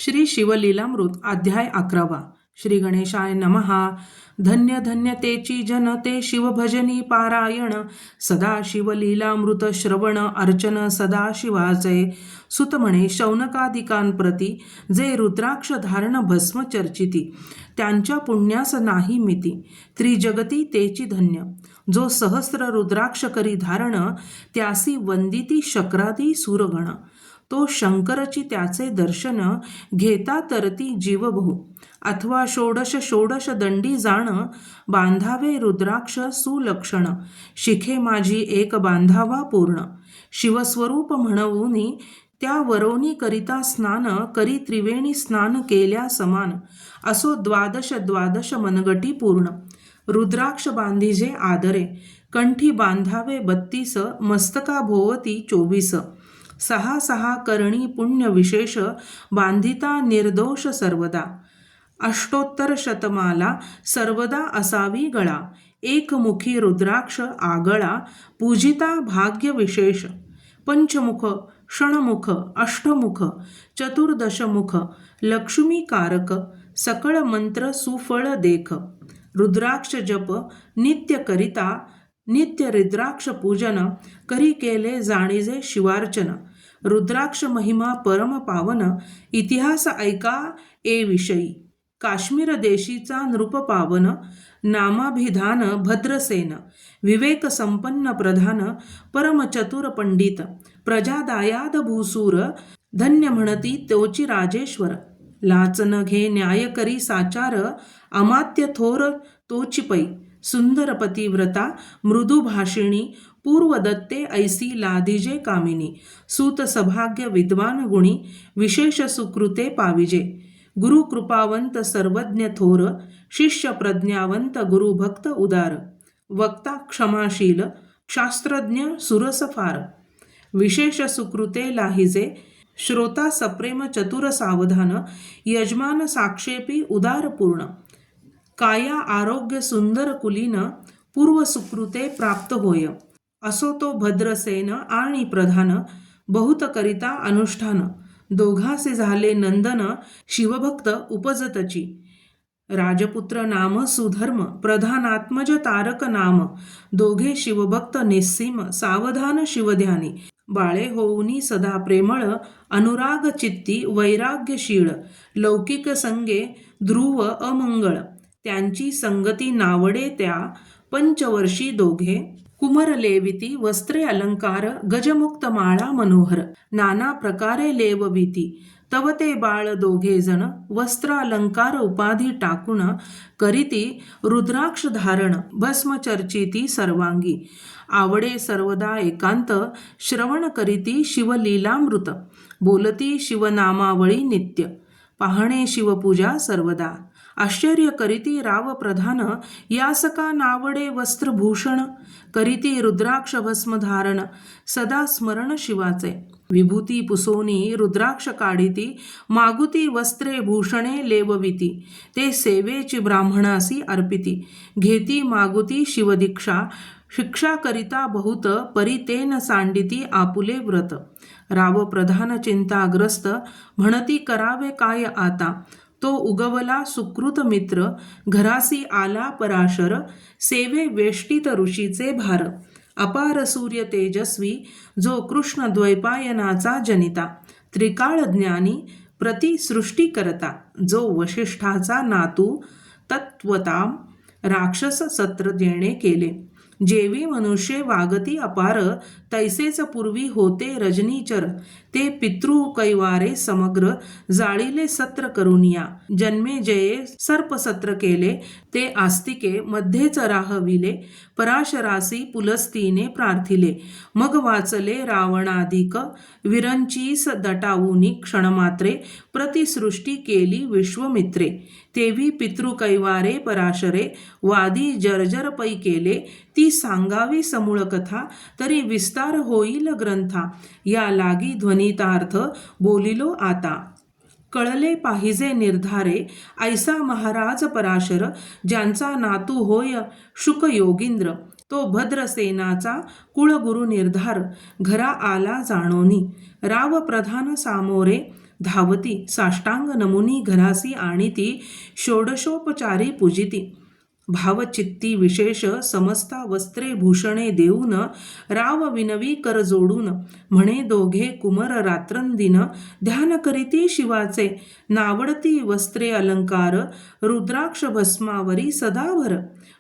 श्री शिवलीलामृत अध्याय 11. श्री गणेशाय नमहा. धन्य धन्य तेची जनते शिवभजनी पारायण. सदा शिवलीलामृत श्रवण अर्चन सदा शिवाचे. सुत म्हणे शौनकादिकांप्रती जे रुद्राक्ष धारण भस्म चर्चिती. त्यांच्या पुण्यास नाही मिती. त्रिजगती तेची धन्य. जो सहस्र रुद्राक्ष करी धारण त्यासी वंदिती शक्रादी सुरगण. तो शंकरची त्याचे दर्शन घेता तरती जीवबहू. अथवा षोडश षोडश दंडी जाण बांधावे रुद्राक्ष सुलक्षण. शिखे माझी एक बांधावा पूर्ण. शिवस्वरूप म्हणूनी त्या वरोनी करिता स्नान करी त्रिवेणी स्नान केल्या समान. असो द्वादश द्वादश मनगटी पूर्ण. रुद्राक्ष बांधिजे आदरे कंठी बांधावे 32 मस्तका भोवती 24. सहा सहा करणी पुण्य विशेष बांधिता निर्दोष सर्वदा. अष्टोत्तर शतमाला सर्वदा असावी गळा. एकमुखी रुद्राक्ष आगळा पूजिता भाग्य विशेष. पंचमुख षणमुख अष्टमुख चतुर्दशमुख लक्ष्मीकारक सकळ मंत्र सुफळ देख. रुद्राक्ष जप नित्य करिता नित्य रुद्राक्ष पूजन करी केले जाणीजे शिवार्चन. रुद्राक्ष महिमा परम पावन इतिहास ऐका ए विषयी. काश्मीर देशीचा नृप पावन नामाभिधान भद्रसेन. विवेक संपन्न प्रधान परम चतुर पंडित. प्रजादायाद भूसूर धन्य म्हणती तोची राजेश्वर. लाचन घे न्याय करी साचार अमात्य थोर तोची पै. सुंदर पतिव्रता मृदू भाषिणी पूर्वदत्ते ऐसी लादिजे कामिनी. सूत सभाग्य विद्वान गुणी विशेष सुकृते पाविजे. गुरु कृपावंत सर्वज्ञ थोर शिष्य प्रज्ञावंत गुरुभक्त उदार. वक्ता क्षमाशील शास्त्रज्ञ सुरस फार. विशेष सुकृते लाहिजे श्रोता सप्रेम चतुर सावधान. यजमान साक्षेपी उदार पूर्ण. काया आरोग्य सुंदर कुलीन पूर्व सुकृते प्राप्त होय. असो तो भद्रसेन आणि प्रधान बहुत करिता अनुष्ठान. दोघासे झाले नंदन शिवभक्त उपजतची. राजपुत्र नाम सुधर्म प्रधानात्मज तारक नाम. दोघे शिवभक्त निस्सीम सावधान शिवध्यानी. बाळे होऊनी सदा प्रेमळ अनुराग चित्ती वैराग्यशीळ. लौकिक संगे ध्रुव अमंगळ त्यांची संगती नावडे त्या. पंचवर्षी दोघे कुमरलेविती वस्त्रे अलंकार गजमुक्त माळा मनोहर. नाना प्रकारे लेवविती तव ते बाळ दोघे जण. वस्त्रालंकार उपाधी टाकून करीती रुद्राक्ष धारण भस्म चर्चिती सर्वांगी. आवडे सर्वदा एकांत श्रवण करीती शिवलीलामृत. बोलती शिवनामावळी नित्य पाहणे शिवपूजा सर्वदा. आश्चर्य करीती राव प्रधान यासका नावडे वस्त्रभूषण. करीती रुद्राक्ष भस्म धारण सदा स्मरण शिवाचे. विभूती पुसोनी रुद्राक्ष काढिती मागुती वस्त्रे भूषणे लेवविती. ते सेवेची ब्राह्मणासी अर्पिती. घेती मागुती शिवदीक्षा शिक्षा करिता बहुत परितेन सांडिती आपुले व्रत. राव प्रधान चिंताग्रस्त म्हणती करावे काय आता. तो उगवला सुकृत मित्र घरासी आला पराशर. सेवे वेष्टित ऋषीचे भार. अपार सूर्य तेजस्वी जो कृष्ण द्वैपायनाचा जनिता. त्रिकाळ ज्ञानी प्रति सृष्टी करता. जो वशिष्ठाचा नातू तत्वताम राक्षस सत्र जेणे केले. जेवी मनुष्य वागती अपार तैसेच पूर्वी होते रजनीचर. ते पितृ कैवारे समग्र जाळीले सत्र करुनिया. जन्मे जये सर्पसत्र केले ते आस्तिके मध्येच राहविले. पराशरासी पुलस्तीने प्रार्थिले. मग वाचले रावणाधिक विरंचीस दटावुनी क्षणमात्रे. प्रतिसृष्टी केली विश्वमित्रे. तेवी पितृकैवारे पराशरे वादी जर्जर पै केले. ती सांगावी समूळ कथा तरी विस्तार होईल ग्रंथा. या लागी ध्वनितार्थ बोलिलो आता. कळले पाहिजे निर्धारे ऐसा महाराज पराशर. ज्यांचा नातू होय शुक योगींद्र. तो भद्रसेनाचा कुळगुरु निर्धार घरा आला जाणोनी. राव प्रधान सामोरे धावती साष्टांग नमुनी घरासी आणिती षोडशोपचारी पूजिती. भावचित्ती विशेष समस्ता वस्त्रे भूषणे देऊन राव विनवी कर जोडून म्हणे दोघे कुमर रात्रंदिन ध्यान करीती शिवाचे नावडती वस्त्रे अलंकार रुद्राक्ष भस्मावरी सदाभर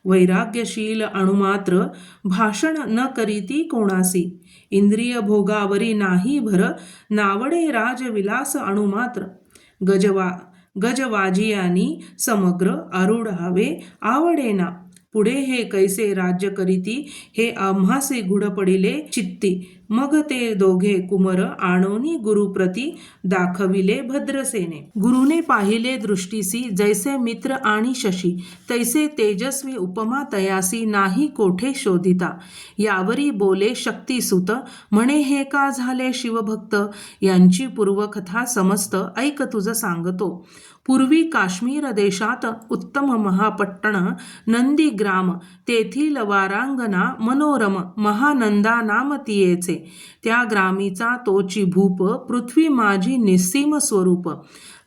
वैराग्यशील अणुमात्र भाषण न करीती कोणासी इंद्रिय भोगावरी नाही भर नावडे राजविलास अणुमात्र गजवाजियानी समग्र आरूढावे आवडेना पुढे हे कैसे राज्य करीती हे आम्हासे गुढ पडिले चित्ती मग ते दोघे कुमर आणोनी गुरुप्रती दाखविले भद्रसेने. गुरुने पाहिले दृष्टीसी जैसे मित्र आणि शशी तैसे तेजस्वी उपमा तयासी नाही कोठे शोधिता. यावरी बोले शक्तिसुत म्हणे हे का झाले शिवभक्त यांची पूर्वकथा समस्त ऐक तुझ सांगतो. पूर्वी काश्मीर देशात उत्तम महापट्टण नंदीग्राम तेथील वारांगना मनोरम महानंदा नाम तियेचे. त्या ग्रामीचा तोची भूप पृथ्वी माझी निस्सीम स्वरूप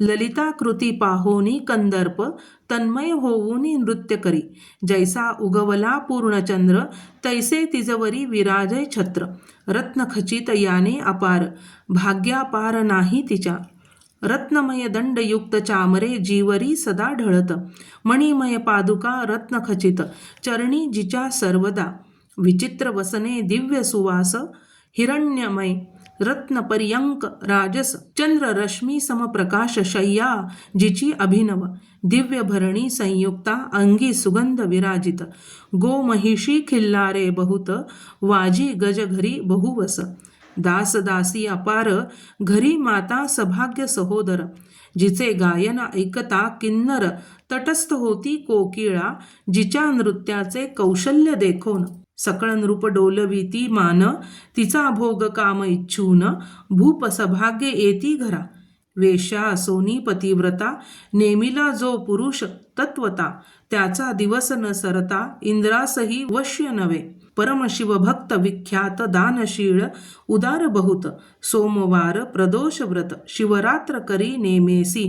ललिता कृती पाहोनी कंदर्प तन्मय होऊनी नृत्य करी. जैसा उगवला पूर्णचंद्र तैसे तिजवरी विराजय छत्र. रत्नखचित याने अपार भाग्यापार नाही तिच्या. रत्नमय दंडयुक्त चामरे जीवरी सदा ढळत. मणिमय पादुका रत्नखचित चरणी जिच्या सर्वदा. विचित्र वसने दिव्य सुवास हिरण्यमय रत्नपर्यंक राजस चंद्ररश्मी समप्रकाश शय्या जिची अभिनव. दिव्य भरणी संयुक्ता अंगी सुगंध विराजित. गोमहिषी खिल्लारे बहुत वाजी गज घरी बहुवस. दास दासी अपार घरी माता सभाग्य सहोदर. जिचे गायन ऐकता किन्नर तटस्थ होती कोकिळा जिच्या नृत्याचे कौशल्य देखोन. सकळ नृप डोलविती मान तिचा भोग काम इच्छून भूप सभाग्य येती घरा. वेश्या सोनी पतिव्रता नेमिला जो पुरुष तत्वता त्याचा दिवस न सरता इंद्रासही वश्य नव्हे. परमशिवभक्त विख्यात दानशीळ उदार बहुत सोमवार प्रदोष व्रत शिवरात्र करी नेमेसी.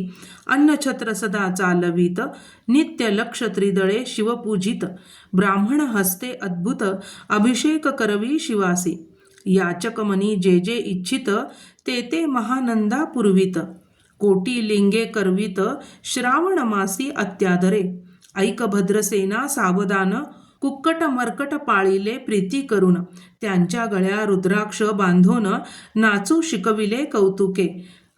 अन्नछत्र सदा चालवित नित्य लक्ष त्रिदळे शिवपूजित. ब्राह्मण हस्ते अद्भुत अभिषेक करवी शिवासी. याचक मनी जे जे इच्छित ते ते महानंदा पुरवित. कोटी लिंगे करवित श्रावण मासी अत्यादरे. ऐक भद्रसेना सावधान कुक्कट मर्कट पाळिले प्रीती करून. त्यांच्या गळ्या रुद्राक्ष बांधून नाचू शिकविले कौतुके.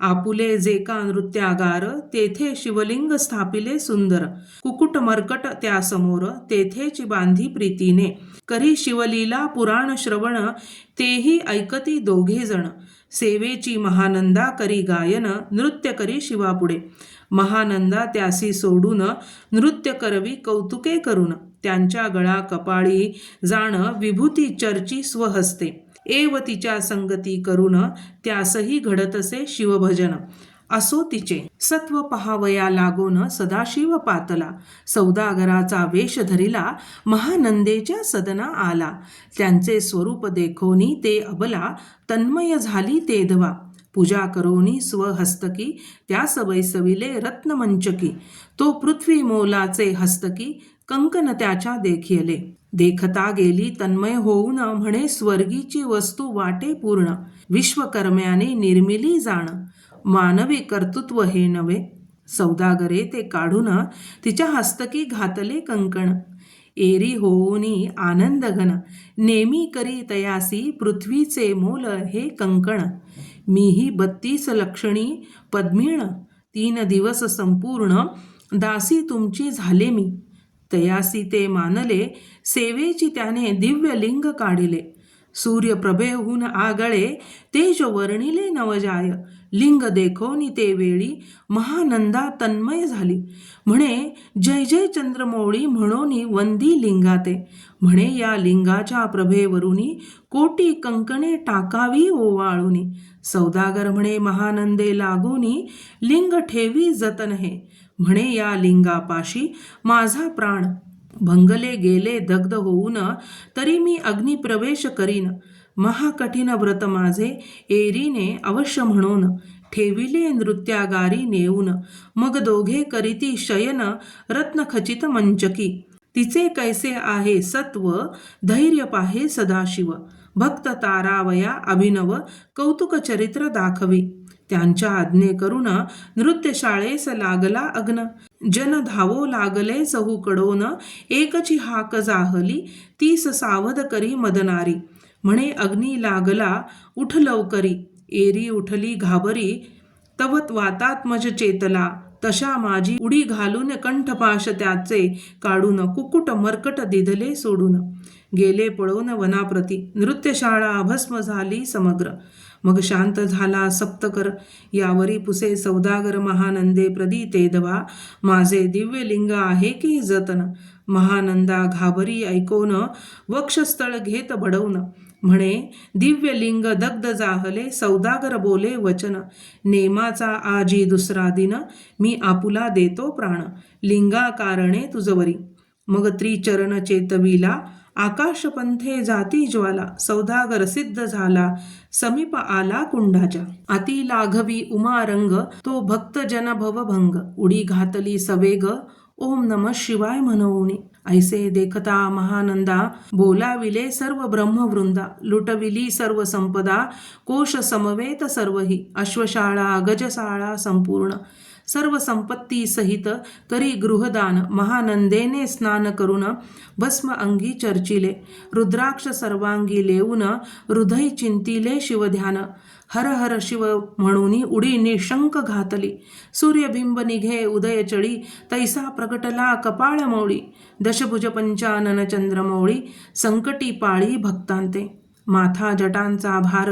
आपुले जे का नृत्यागार तेथे शिवलिंग स्थापिले सुंदर. कुकुट मर्कट त्यासमोर तेथेची बांधी प्रीतीने. करी शिवलीला पुराण श्रवण तेही ऐकती दोघे जण. सेवेची महानंदा करी गायन नृत्य करी शिवापुढे. महानंदा त्यासी सोडून नृत्य करवी कौतुके करून. त्यांच्या गळा कपाळी जाण विभूती चर्ची स्वहस्ते. एव तिच्या संगती करून त्यासही घडतसे शिवभजन. असो तिचे सत्व पहावया लागून सदाशिव पातला. सौदागराचा वेश धरिला महानंदेच्या सदना आला. त्यांचे स्वरूप देखोनी ते अबला तन्मय झाली तेधवा. पूजा करोनी स्वहस्तकी त्यास वैसविले रत्नमंचकी. तो पृथ्वी मोलाचे हस्तकी कंकन त्याच्या देखिले. देखता गेली तन्मय होऊन म्हणे स्वर्गीची वस्तू वाटे पूर्ण. विश्वकर्म्याने निर्मिली जाण मानवी कर्तृत्व हे नव्हे. सौदागरे ते काढून तिच्या हस्तकी घातले कंकण. एरी होऊनी आनंद घन नेमी करी तयासी पृथ्वीचे मोल हे कंकण. मीही 32 लक्षणी पद्मिण 3 दिवस संपूर्ण दासी तुमची झाले मी. तयासी ते मानले सेवेची त्याने दिव्य लिंग काढिले. सूर्यप्रभेहून आगळे तेज वर्णिले नवजाय. लिंग देखोनी ते वेळी महानंदा तन्मय झाली. म्हणे जय जय चंद्रमौळी म्हणोनी वंदी लिंगाते. म्हणे या लिंगाच्या प्रभेवरुनी कोटी कंकणे टाकावी ओवाळुनी. सौदागर म्हणे महानंदे लागूनी लिंग ठेवी जतन हे. म्हणे या लिंगापाशी माझा प्राण भंगले गेले दग्ध होऊन, तरी मी अग्नी प्रवेश करीन. महाकठीण व्रत माझे एरीने अवश्य म्हणून, ठेविले नृत्यागारी नेऊन. मग दोघे करीती शयन रत्नखचित मंचकी. तिचे कैसे आहे सत्व, धैर्य पाहे सदाशिव. भक्त तारावया अभिनव, कौतुक चरित्र दाखवी. त्यांच्या आज्ञे करून नृत्यशाळेस लागला अग्न. जन धावो लागले चहूकडून, एकची हाक जाहली, 30 सावध करी मदनारी. म्हणे अग्नी लागला उठ लवकरी. एरी उठली घाबरी, तव वातात्मज चेतला. तशा माझी उडी घालून कंठपाश त्याचे काढून, कुकुट मर्कट दिधले सोडून. गेले पळून वनाप्रती, नृत्यशाळा भस्म झाली समग्र. मग शांत झाला सप्तकर, यावरी पुसे सौदागर. महानंदे प्रदी दवा, माझे दिव्य लिंग आहे की जतन. महानंदा घाबरी ऐकोन, वक्षस्थळ घेत बडवून. म्हणे दिव्य लिंग दग्ध जाहले, सौदागर बोले वचन. नेमाचा आजी दुसरा दिन, मी आपुला देतो प्राण. लिंगा कारणे तुझवरी. मग त्रिचरण चेतविला, आकाशपंथे जाती ज्वाला. सौदागर सिद्ध झाला, समीप आला कुंडाच्या. अति लाघवी उमारंग, तो भक्त जन भवभंग. उडी घातली सवेग, ओम नमः शिवाय म्हणवणे. ऐसे देखता महानंदा, बोलाविले सर्व ब्रह्मवृंदा. लुटविली सर्व संपदा, कोश समवेत सर्वही. अश्वशाळा गजशाळा संपूर्ण, सर्व संपत्ती सहित करी गृहदान. महानंदेने स्नान करून, भस्म अंगी चर्चिले. रुद्राक्ष सर्वांगी लेऊन, हृदय चिंतिले शिवध्यान. हर हर शिव म्हणून उडी निशंक घातली. सूर्यबिंब निघे उदय चळी, तैसा प्रगटला कपाळ मौळी. दशभुज पंचानन चंद्रमौळी, संकटी पाळी भक्तांते. माथा जटांचा भार,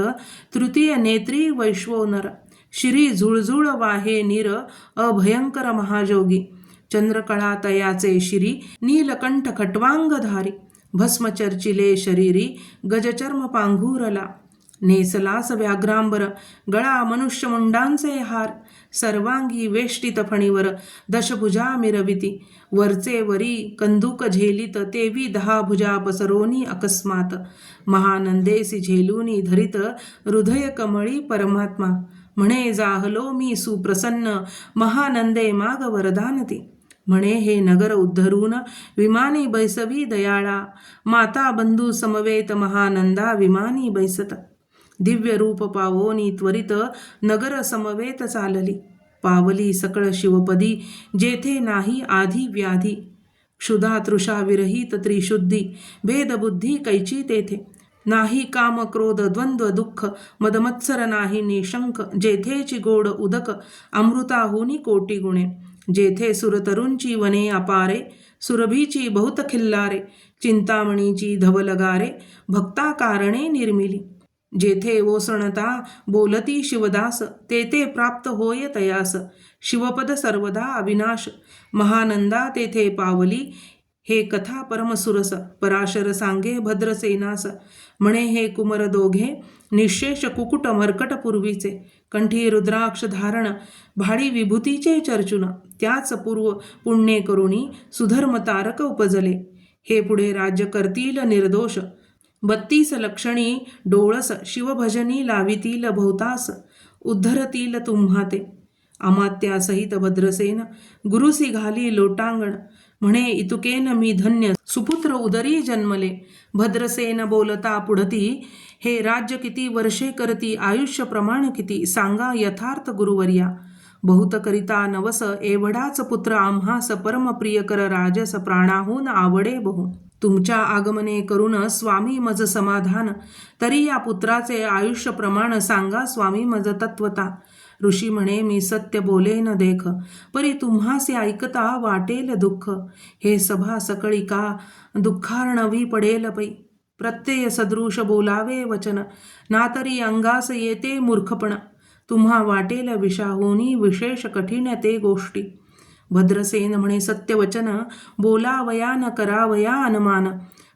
तृतीय नेत्री वैश्वोनर. शिरी झुळझुळ वाहे नीर, अभयंकर महाजोगी. चंद्रकळा तयाचे शिरी, नीलकंठ खट्वांगधारी. भस्म चर्चिले शरीरी, गजचर्म पांघुरला. नेसलास व्याघ्रांबर, गळा मनुष्यमुंडांचे हार. सर्वांगी वेष्टित फणीवर, दशभुजा मिरविती. वरचे वरी कंदुक झेलित, तेवी 10 भुजा पसरोनी अकस्मात. महानंदेसी झेलूनी धरित, हृदय कमळी परमात्मा. म्हणे जाहलो मी सुप्रसन्न, महानंदे माग वरदानती. म्हणे हे नगर उद्धरून, विमानी बैसवी दयाळा. माता बंधू समवेत, महानंदा विमानी बैसत. दिव्य रूप पावोनी त्वरित, नगर समवेत चालली. पावली सकळ शिवपदी, जेथे नाही आधी व्याधी. क्षुधा तृषा विरहित त्रिशुद्धी, भेदबुद्धी कैची तेथे. नाही काम क्रोध द्वंद्व दुःख, मदमत्सर नाही निशंक. जेथेची गोड उदक, अमृताहुनी कोटी गुणे. जेथे सुरतरूंची वने अपारे, सुरभीची बहुत खिल्लारे. चिंतामणीची धवलगारे, भक्ता कारणे निर्मिली. जेथे ओसणता बोलती शिवदास, तेथे प्राप्त होय तयास. शिवपद सर्वदा अविनाश, महानंदा तेथे पावली. हे कथा परमसुरस, पराशर सांगे भद्रसेनास. म्हणे हे कुमर दोघे, निशेष कुकुट मर्कट पूर्वीचे. कंठी रुद्राक्ष धारण, भाडी विभूतीचे चर्चुन. त्याच पूर्व पुण्ये करुणी, सुधर्म तारक उपजले. हे पुढे राज्य करतील निर्दोष, 32 लक्षणी डोळस. शिवभजनी लावितील बहुतास, उद्धरतील तुम्हा ते. अमात्यासहित भद्रसेन, गुरुसी घाली लोटांगण. म्हणे इतुकेन मी धन्य, सुपुत्र उदरी जन्मले. भद्रसेन बोलता पुढती, हे राज्य किती वर्षे करती, आयुष्य प्रमाण किती, सांगा यथार्थ गुरुवर्या. बहुत करिता नवस, एवढाच पुत्र आम्हास परमप्रिय कर राजस. प्राणाहून आवडे बहु. तुमच्या आगमने करून स्वामी मज समाधान. तरी या पुत्राचे आयुष्य प्रमाण सांगा स्वामी मज तत्वता. ऋषी म्हणे मी सत्य बोले न देख, परी तुम्हासे ऐकता वाटेल दुःख. हे सभा सकळी का दुःखार्णवी पडेल पै. प्रत्यय सदृश बोलावे वचन, ना तरी अंगास येते मूर्खपण. तुम्हा वाटेल विषाहुनी, विशेष कठीण ते गोष्टी. भद्रसेन म्हणे सत्यवचन, बोलावया न करावया अनुमान.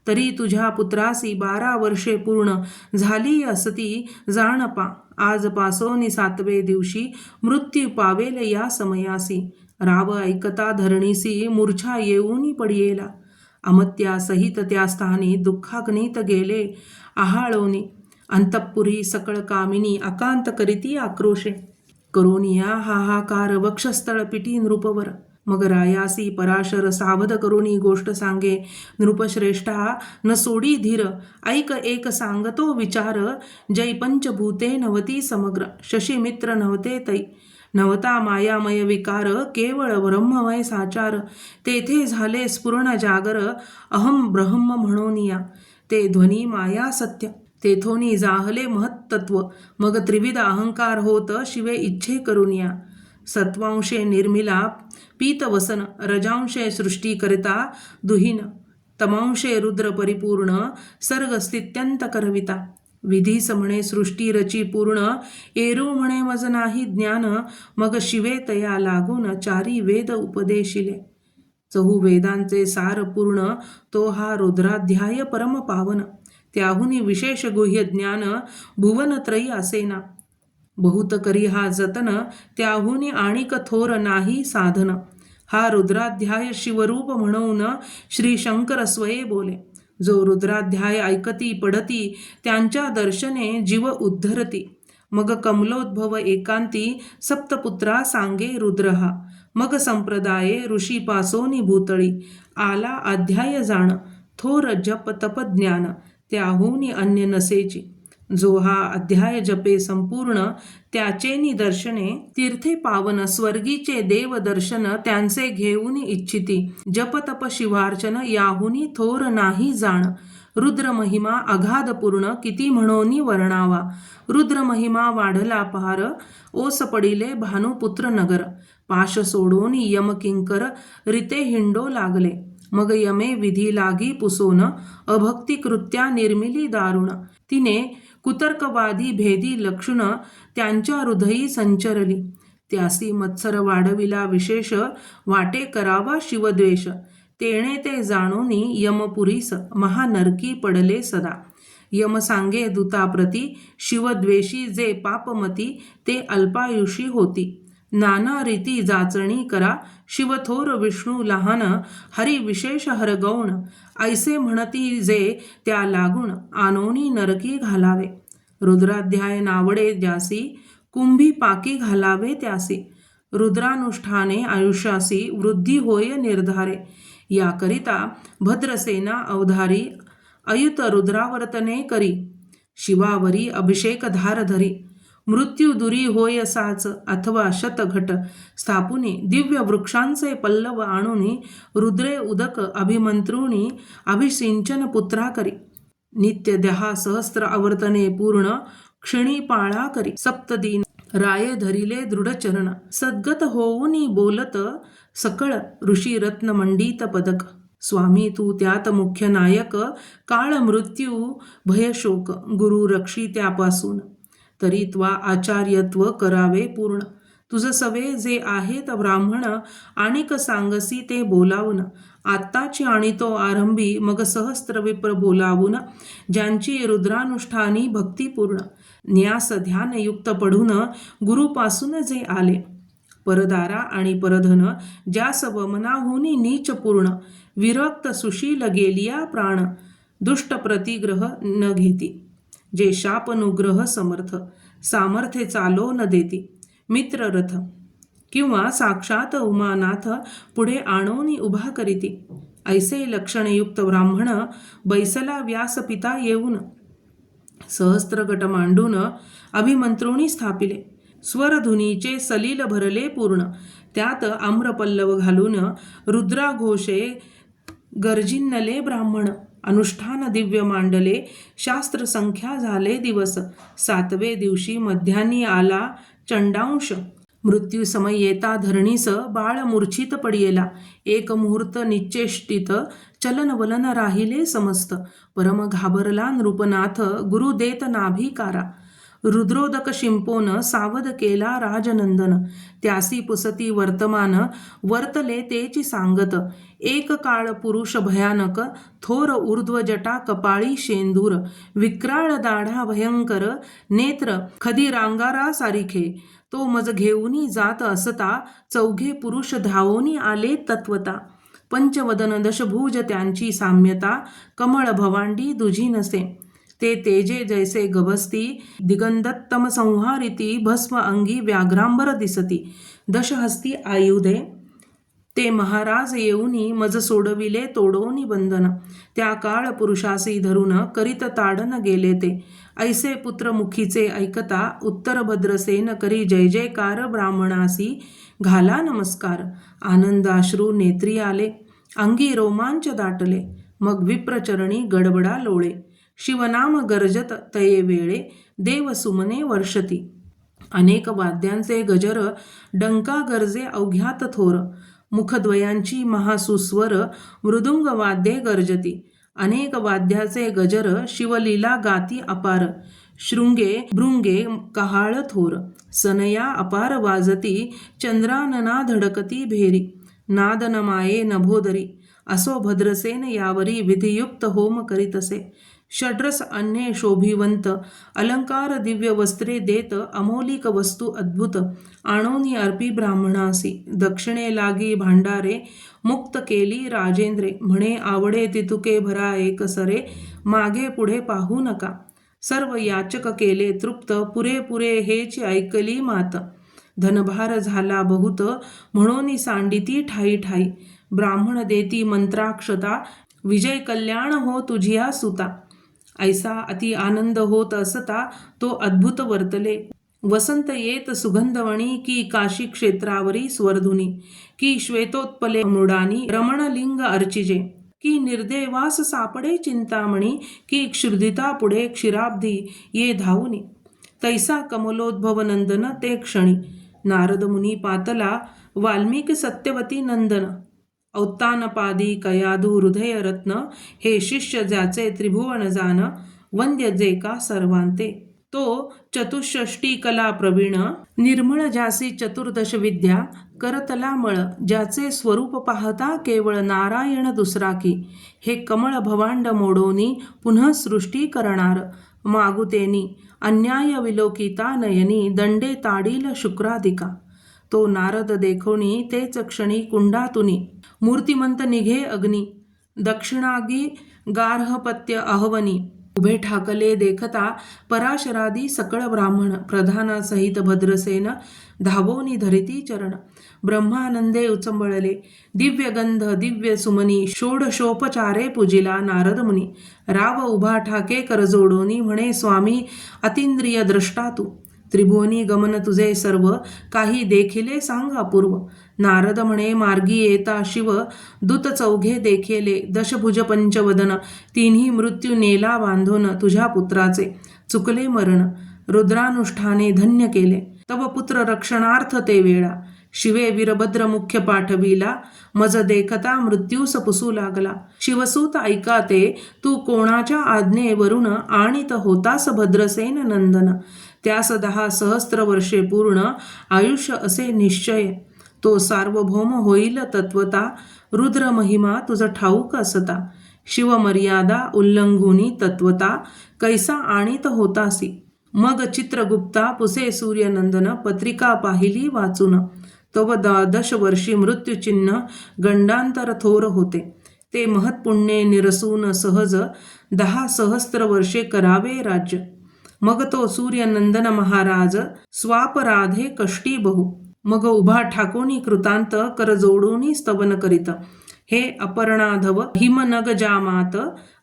तरी तुझ्या पुत्रासी 12 वर्षे पूर्ण झाली असती जाणपा. आजपासोनी 7वे दिवशी मृत्यू पावेल या समयासी. राव ऐकता धरणीसी, मूर्छा येऊनी पडियेला. अमत्यासहित त्या स्थानी दुःखाग्नीत गेले आहाळोनी. अंतःपुरी सकळ कामिनी अकांत करीती आक्रोशे. करोनिया हाहाकार वक्षस्थळ पिटी नृपवर. मग रायासी पराशर सावध करोनी गोष्ट सांगे. नृपश्रेष्ठा न सोडी धीर ऐक एक सांगतो विचार. जै पंचभूते नवती समग्र शशीमित्र नव्हते तै. नवता मायामय विकार केवळ ब्रह्ममय साचार. तेथे झाले स्फुरण जागर अहम ब्रह्म म्हणोनिया. ते ध्वनी माया सत्य तेथोनी जाहले महत्तत्व. मग त्रिविध अहंकार होत शिवे इच्छे करुनिया. सत्वांशे निर्मिला पीतवसन रजांशे सृष्टी करिता दुहीन. तमांशे रुद्र परिपूर्ण सर्ग स्थित्यंत करविता. विधीस म्हणे सृष्टी रची पूर्ण एरू म्हणे मज नाही ज्ञान. मग शिवे तया लागून चारी वेद उपदेशिले. चहू वेदांचे सार पूर्ण तो हा रुद्राध्याय परम पावन. त्याहुनी विशेष गुह्य ज्ञान भुवनत्रयी असेना. बहुत करी हा जतन त्याहुनी आणिक थोर नाही साधन. हा रुद्राध्याय शिवरूप म्हणून श्री शंकर स्वये बोले. जो रुद्राध्याय ऐकती पडती त्यांच्या दर्शने जीव उद्धरती. मग कमलोद्भव एकांती सप्तपुत्रा सांगे रुद्रहा. मग संप्रदाये ऋषीपासोनी भूतळी आला अध्याय जाण. थोर जप तप ज्ञान त्याहुनी अन्य नसेची. जो हा अध्याय जपे संपूर्ण त्याचेनी दर्शने तीर्थे पावन. स्वर्गीचे देव दर्शन त्यांचे घेऊन इच्छिती. जप तप शिवार्चन याहुनी थोर नाही जाण. रुद्र महिमा अगाध पूर्ण किती म्हणोनी वर्णावा. रुद्र महिमा वाढला पार ओस पडिले भानुपुत्र नगर. पाश सोडून यम किंकर रिते हिंडो लागले. मग यमे विधी लागी पुसोन अभक्ती कृत्या निर्मिली दारुण. तिने कुतर्कवादी भेदी लक्षण त्यांच्या हृदयी संचरली. त्यासी मत्सर वाढविला विशेष वाटे करावा शिवद्वेष. तेणे ते जाणोनी यमपुरीस महानरकी पडले सदा. यम सांगे दूताप्रती शिवद्वेषी जे पापमती ते अल्पायुषी होती. नाना रीती जाचणी करा शिवथोर विष्णू लहान. हरी विशेष हरगौण ऐसे म्हणती जे त्या लागून आनोनी नरकी घालावे. रुद्राध्याय नावडे ज्यासी कुंभी पाकी घालावे त्यासी. रुद्रानुष्ठाने आयुष्यासी वृद्धी होय निर्धारे. याकरिता भद्रसेना अवधारी अयुत रुद्रावर्तने करी. शिवावरी अभिषेक धार धरी. मृत्यू दुरी होय साच अथवा शतघट स्थापुनी. दिव्य वृक्षांचे पल्लव आणुनी रुद्रे उदक अभिमंत्रुणी अभिसिंचन पुत्रा करी. नित्य दहा सहस्त्र आवर्तने पूर्ण क्षिणी पाळा करी. सप्तदीन राये धरिले दृढचरण सद्गत होऊनी बोलत सकळ ऋषी रत्न मंडित पदक. स्वामी तू त्यात मुख्य नायक काळ मृत्यू भयशोक गुरु रक्षी त्यापासून. तरी त्वा आचार्यत्व करावे पूर्ण. तुझ सवे जे आहेत ब्राह्मण आणिक सांगसी ते बोलावून. आत्ताची आणि तो आरंभी मग सहस्त्र विप्र बोलावून. ज्यांची रुद्रानुष्ठानी भक्तिपूर्ण न्यास ध्यानयुक्त पढून गुरुपासून जे आले. परदारा आणि परधन ज्यास वमनाहुनी नीच पूर्ण. विरक्त सुशील गेलिया प्राण दुष्ट प्रतिग्रह न घेती. जे शापनुग्रह समर्थ सामर्थ्य चालो न देती. मित्र रथ किंवा साक्षात उमानाथ पुढे आणोनी उभा करीती. ऐसे लक्षणयुक्त ब्राह्मण बैसला व्यासपिता येऊन. सहस्त्रगट मांडून अभिमंत्रुणी स्थापिले. स्वरधुनीचे सलील भरले पूर्ण. त्यात आम्रपल्लव घालून रुद्राघोषे गर्जिन्नले ब्राह्मण. अनुष्ठान दिव्य मांडले शास्त्र संख्या झाले दिवस. सातवे दिवशी मध्यान्नी आला चंडांश. मृत्यू समय येता धरणीस बाळ मूर्छित पडियेला. एक मुहूर्त निश्चेष्टित चलनवलन राहिले समस्त. परम घाबरला नृपनाथ गुरु देत नाभिकारा. रुद्रोदक शिंपोन सावध केला राजनंदन. त्यासी पुसती वर्तमान वर्तले तेची सांगत. एक काळ पुरुष भयानक थोर ऊर्ध्व जटा कपाळी शेंदूर. विक्राळ दाढा भयंकर नेत्र खदिरांगारा सारिखे. तो मज घेऊनी जात असता चौघे पुरुष धावोनी आले तत्वता. पंचवदन दशभुज त्यांची साम्यता, कमळ भवांडी दुजी नसे. ते तेजे जैसे गभस्ती, दिगंदत्तम संहारिती, भस्म अंगी व्याघ्रांबर दिसती. दशहस्ती आयुधे ते महाराज येऊनी, मज सोडविले तोडोनी बंधन. त्या काळ पुरुषासी धरून, करीत ताडन गेले ते. ऐसे पुत्र मुखीचे ऐकता, उत्तर भद्रसेन करी जय जयकार. ब्राह्मणासी घाला नमस्कार. आनंदाश्रू नेत्री आले, अंगी रोमांच दाटले. मग विप्रचरणी गडबडा लोळे, शिवनाम गर्जत तये वेळे. देव सुमने वर्षती, अनेक वाद्यांचे गजर, डंका गर्जे अवघ्यात थोर. मुखद्वयांची महासुस्वर, मृदुंग वाद्ये गर्जती. अनेक वाद्याचे गजर, शिवलीला गाती अपार. शृंगे भृंगे कहाळ थोर, सनया अपार वाजती. चंद्रानना धडकती भेरी, नादन माये नभोदरी. असो भद्रसेन यावरी, विधियुक्त होम करीतसे. षड्रस अन्ये शोभिवंत, अलंकार दिव्य वस्त्रे देत. अमोलिक वस्तू अद्भुत, आणोनी अर्पी ब्राह्मणासी. दक्षिणे लागी भांडारे, मुक्त केली राजेंद्रे. म्हणे आवडे तितुके भरा एकसरे, मागे पुढे पाहू नका. सर्व याचक केले तृप्त, पुरेपुरे हेची ऐकली मात. धनभार झाला बहुत, म्हणून सांडिती ठाई ठाई. ब्राह्मण देती मंत्राक्षता, विजय कल्याण हो तुझिया सुता. ऐसा अति आनंद होत असता, तो अद्भुत वर्तले. वसंत येत सुगंधवणी, की काशी क्षेत्रावरी स्वर्धुनी. की श्वेतोत्पले मृडानी, रमणलिंग अर्चिजे. की निर्देवास सापडे चिंतामणी, की क्षुधिता पुढे क्षीराब्धी ये धावुनी. तैसा कमलोद्भव नंदन ते क्षणी, नारद मुनी पातला. वाल्मिकी सत्यवती नंदन, औत्तानपादी कयाधू हृदय रत्न. हे शिष्य ज्याचे त्रिभुवन जान, वंद्य जे का सर्वांते. तो चतुष्षष्टी कला प्रवीण, निर्मळ ज्यासी चतुर्दश विद्या. करतला मळ, ज्याचे स्वरूप पाहता केवळ नारायण दुसरा की. हे कमळ भवांड मोडोनी, पुन्हा सृष्टी करणार. मागुतेनी अन्याय विलोकिता नयनी, दंडे ताडील शुक्राधिका. तो नारद देखोनी, तेच क्षणी कुंडातुनी. मूर्तिमंत निघे अग्नी, दक्षिणागी गार्हपत्य अहवनी. उभे ठाकले देखता, पराशरादी सकळ ब्राह्मण. प्रधानासहित भद्रसेन, धावोनी धरिती चरण. ब्रह्मानंदे उचंबळले, दिव्य गंध दिव्य सुमनी. षोडशोपचारे पूजिला नारद मुनी. राव उभा ठाके करजोडोनी, म्हणे स्वामी अतींद्रिय द्रष्टा तू. त्रिभुवनी गमन तुझे सर्व, काही देखिले सांग अपूर्व. नारद म्हणे मार्गी येता शिव, दूत चौघे देखिले. दशभुज पंचवदन, तिन्ही मृत्यू नेला बांधून. तुझ्या पुत्राचे चुकले मरण, रुद्रानुष्ठाने धन्य केले. तव पुत्र रक्षणार्थ ते वेळा, शिवे वीरभद्र मुख्य पाठविला. मज देखता मृत्यूस पुसू लागला. शिवसूत ऐका ते, तू कोणाच्या आज्ञेवरून आणीत होतास भद्रसेन नंदन. त्यास 10 सहस्त्र वर्षे पूर्ण, आयुष्य असे निश्चय. तो सार्वभौम होईल तत्वता, रुद्र महिमा तुझ ठाऊक असता. शिवमर्यादा उल्लंघुनी तत्वता, कैसा आणीत होतासी. मग चित्रगुप्ता पुसे सूर्यनंदन, पत्रिका पाहिली वाचून. तव 12 वर्षी मृत्यूचिन्ह गंडांतर थोर होते. ते महत्पुण्ये निरसून सहज, 10 सहस्त्र वर्षे करावे राज्य. मग तो सूर्यनंदन महाराज, स्वापराधे कष्टी बहु. मग उभा ठाकोनी कृतांत, कर जोडोनी स्तवन करीत. हे अपर्णाधव हिमनग जामात,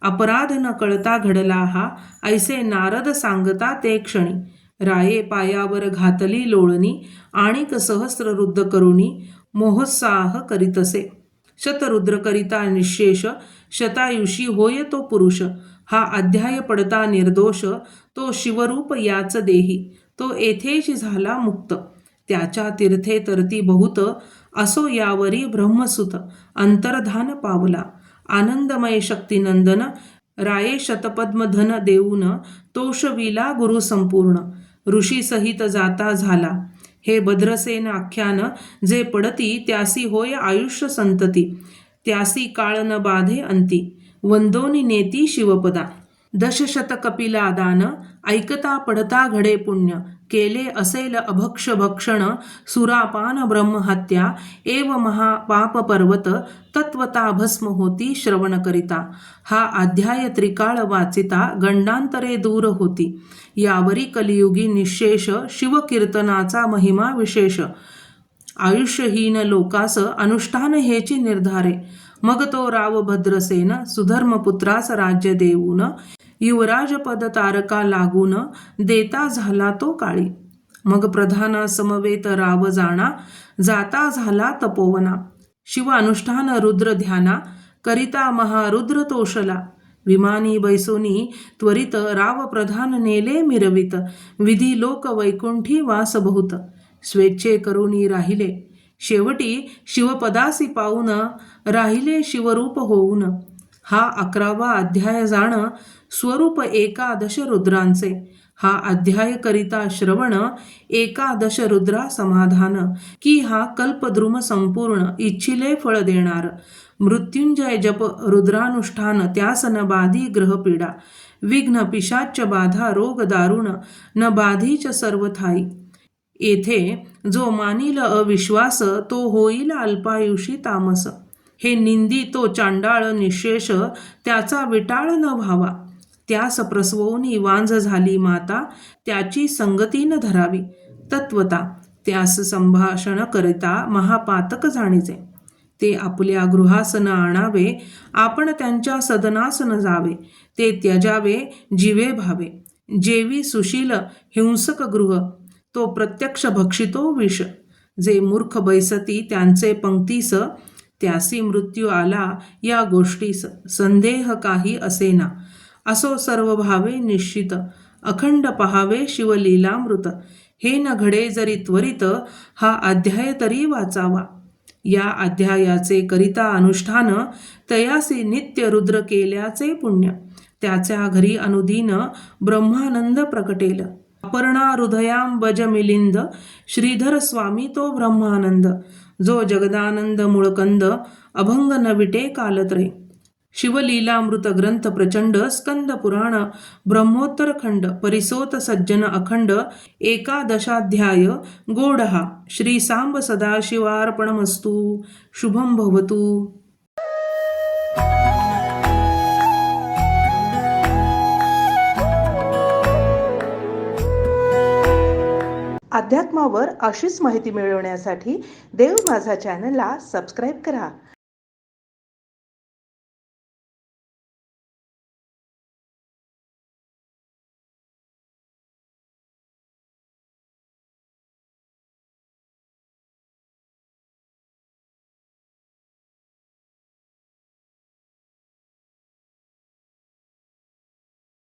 अपराध न कळता घडला हा. ऐसे नारद सांगता ते क्षणी. राये पायावर घातली लोळणी, आणिक सहस्र रुद्र करुणी. मोहोत्साह करीतसे, शतरुद्र करिता निशेष. शतायुषी होय तो पुरुष, हा अध्याय पडता निर्दोष. तो शिवरूप याच देही, तो येथेच झाला मुक्त. त्याच्या तीर्थे तरती बहुत, असो यावरी ब्रह्मसुत. अंतर्धान पावला आनंदमय शक्तिनंदन. राये शतपद्मधन देऊन, तोषविला गुरु संपूर्ण. ऋषी सहित जाता झाला. हे भद्रसेन आख्यान, जे पडती त्यासी होय आयुष्य संतती. त्यासी काळ न बाधे अंती, वंदोनी नेती शिवपदा. दशशत कपिला दान, ऐकता पडता घडे पुण्य, केले असेल अभक्ष भक्षण, सुरापान ब्रह्महत्या, एव महापाप पर्वत, तत्वता भस्म होती श्रवण करिता. हा अध्याय त्रिकाळ वाचिता, गंडांतरे दूर होती. यावरी कलियुगी निशेष, शिवकीर्तनाचा महिमा विशेष. आयुष्यहीन लोकास अनुष्ठान हेची निर्धारे, मग तो राव भद्रसेन, सुधर्मपुत्रास राज्य देऊन, युवराजपद तारका लागून, देता झाला तो काळी. मग प्रधाना समवेत राव जाणा, जाता झाला तपोवना. शिव अनुष्ठान रुद्र ध्याना, करिता महारुद्र तोषला. विमानी बैसोनी त्वरित, राव प्रधान नेले मिरवित. विधी लोक वैकुंठी वास बहुत, स्वेच्छे करुणी राहिले. शेवटी शिवपदासी पाऊन, राहिले शिवरूप होऊन. हा 11वा अध्याय जाण, स्वरूप एकादश रुद्रांचे. हा अध्याय करिता श्रवण, एकादश रुद्रा समाधान. की हा कल्पद्रुम संपूर्ण, इच्छिले फळ देणार. मृत्युंजय जप रुद्रानुष्ठान, त्यास न बाधी ग्रहपीडा. विघ्न पिशाच बाधा रोग दारुण, न बाधीच सर्वथाई. येथे जो मानील अविश्वास, तो होईल अल्पायुषी तामस. हे निंदी तो चांडाळ निशेष, त्याचा विटाळ न व्हावा. त्यास प्रसवोनी वांझ झाली माता, त्याची संगती न धरावी. तत्वता त्यास संभाषण करिता, महापातक जाणीचे. ते आपल्या गृहास न आणावे, आपण त्यांच्या सदनास न जावे. ते त्यजावे, जीवे भावे. जेवी सुशील हिंसक गृह, तो प्रत्यक्ष भक्षितो विष. जे मूर्ख बैसती त्यांचे पंक्तीस, त्यासी मृत्यू आला या गोष्टीस. संदेह काही असेना, असो सर्व भावे निश्चित. अखंड पहावे शिवलीलामृत, हे न घडे जरी त्वरित. हा अध्याय तरी वाचावा. या अध्यायाचे करिता अनुष्ठान, तयासी नित्य रुद्र केल्याचे पुण्य. त्याच्या घरी अनुदिन ब्रह्मानंद प्रकटेल. अपर्णा हृदयांबज मिलिंद, श्रीधर स्वामी तो ब्रह्मानंद. जो जगदानंद मूळकंद, अभंग न विटे कालत्रे. शिवलीलामृत ग्रंथ प्रचंड, स्कंद पुराण ब्रह्मोत्तर खंड. परिसोत सज्जन अखंड, एकादशाध्याय गोडहा. श्री सांब सदाशिवार्पणमस्तु. शुभं भवतु. अध्यात्मावर अशीच माहिती मिळवण्यासाठी देव माझा चॅनलला सबस्क्राईब करा.